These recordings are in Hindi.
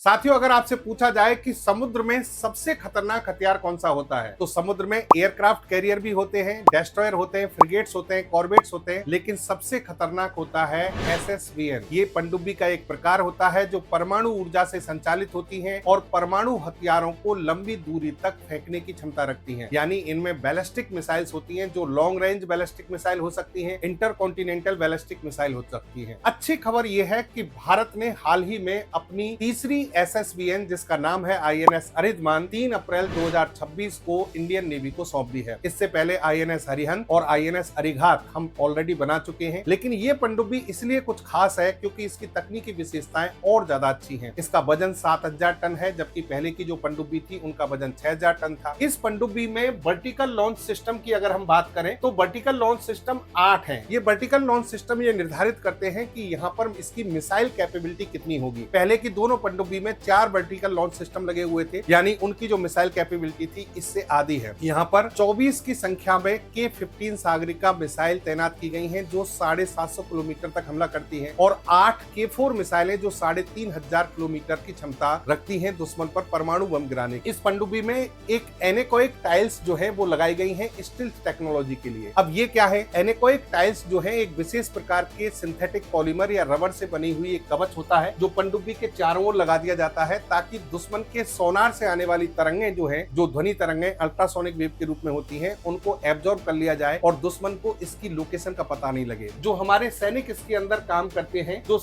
साथियों, अगर आपसे पूछा जाए कि समुद्र में सबसे खतरनाक हथियार कौन सा होता है, तो समुद्र में एयरक्राफ्ट कैरियर भी होते हैं, डेस्ट्रॉयर होते हैं, फ्रिगेट्स होते हैं, कॉर्वेट्स होते हैं, लेकिन सबसे खतरनाक होता है एसएसवीएन। ये पनडुब्बी का एक प्रकार होता है जो परमाणु ऊर्जा से संचालित होती है और परमाणु हथियारों को लंबी दूरी तक फेंकने की क्षमता रखती है। यानी इनमें बैलिस्टिक मिसाइल्स होती हैं जो लॉन्ग रेंज बैलिस्टिक मिसाइल हो सकती हैं, इंटरकॉन्टिनेंटल बैलिस्टिक मिसाइल हो सकती हैं। अच्छी खबर यह है कि भारत ने हाल ही में अपनी तीसरी एसएसवीएन, जिसका नाम है आईएनएस अरिधमान, 3 अप्रैल 2026 को इंडियन नेवी को सौंप दी है। इससे पहले आईएनएस अरिहंत और आईएनएस अरिघात हम ऑलरेडी बना चुके हैं, लेकिन ये पनडुब्बी इसलिए कुछ खास है क्योंकि इसकी तकनीकी विशेषताएं और ज्यादा अच्छी हैं। इसका वजन 7000 टन है, जबकि पहले की जो पनडुब्बी थी उनका वजन 6000 टन था। इस पनडुब्बी में वर्टिकल लॉन्च सिस्टम की अगर हम बात करें तो वर्टिकल लॉन्च सिस्टम 8 है। ये वर्टिकल लॉन्च सिस्टम ये निर्धारित करते हैं कि यहाँ पर इसकी मिसाइल कैपेबिलिटी कितनी होगी। पहले की दोनों पनडुब्बी में 4 वर्टिकल लॉन्च सिस्टम लगे हुए थे, यानी उनकी जो मिसाइल कैपेबिलिटी थी इससे आधी है। यहाँ पर 24 की संख्या में K-15 सागरिका मिसाइल तैनात की गई हैं जो 750 किलोमीटर तक हमला करती हैं, और 8 K-4 मिसाइलें जो 3500 किलोमीटर की क्षमता रखती हैं दुश्मन पर परमाणु बम गिराने की। इस पनडुब्बी में एक एनेकोइक टाइल्स जो है वो लगाई गई हैं स्टील्थ टेक्नोलॉजी के लिए। अब ये क्या है? एनेकोइक टाइल्स जो है एक विशेष प्रकार के सिंथेटिक पॉलीमर या रबर से बनी हुई एक कवच होता है जो पनडुब्बी के चारों ओर लगा दिया जाता है ताकि दुश्मन के सोनार से आने वाली तरंगें जो है, जो ध्वनि तरंगें अल्ट्रासोनिक वेव के रूप में होती हैं, उनको एब्जॉर्ब कर लिया जाए और दुश्मन को इसकी लोकेशन का पता नहीं लगे। जो हमारे सैनिक इसके अंदर काम करते हैं, जो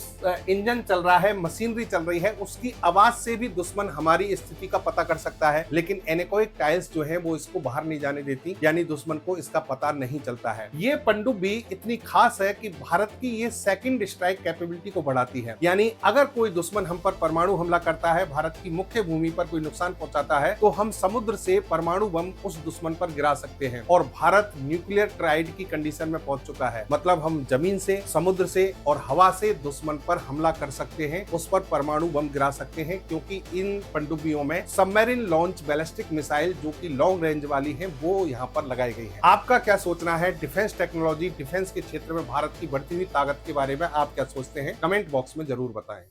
इंजन चल रहा है, मशीनरी चल रही है, उसकी आवाज से भी दुश्मन हमारी स्थिति का पता कर सकता है, लेकिन एनेकोइक टाइल्स जो है वो इसको बाहर नहीं जाने देती, यानी दुश्मन को इसका पता नहीं चलता है। ये पनडुब्बी इतनी खास है कि भारत की ये सेकंड स्ट्राइक कैपेबिलिटी को बढ़ाती है। यानी अगर कोई दुश्मन हम पर परमाणु हमला करता है, भारत की मुख्य भूमि पर कोई नुकसान पहुंचाता है, तो हम समुद्र से परमाणु बम उस दुश्मन पर गिरा सकते हैं। और भारत न्यूक्लियर ट्राइड की कंडीशन में पहुंच चुका है, मतलब हम जमीन से, समुद्र से और हवा से दुश्मन पर हमला कर सकते हैं, उस पर परमाणु बम गिरा सकते हैं, क्योंकि इन पनडुब्बियों में सबमरीन लॉन्च बैलिस्टिक मिसाइल जो कि लॉन्ग रेंज वाली है वो यहाँ पर लगाई गई है। आपका क्या सोचना है डिफेंस टेक्नोलॉजी, डिफेंस के क्षेत्र में भारत की बढ़ती हुई ताकत के बारे में? आप क्या सोचते हैं? कमेंट बॉक्स में जरूर बताएं।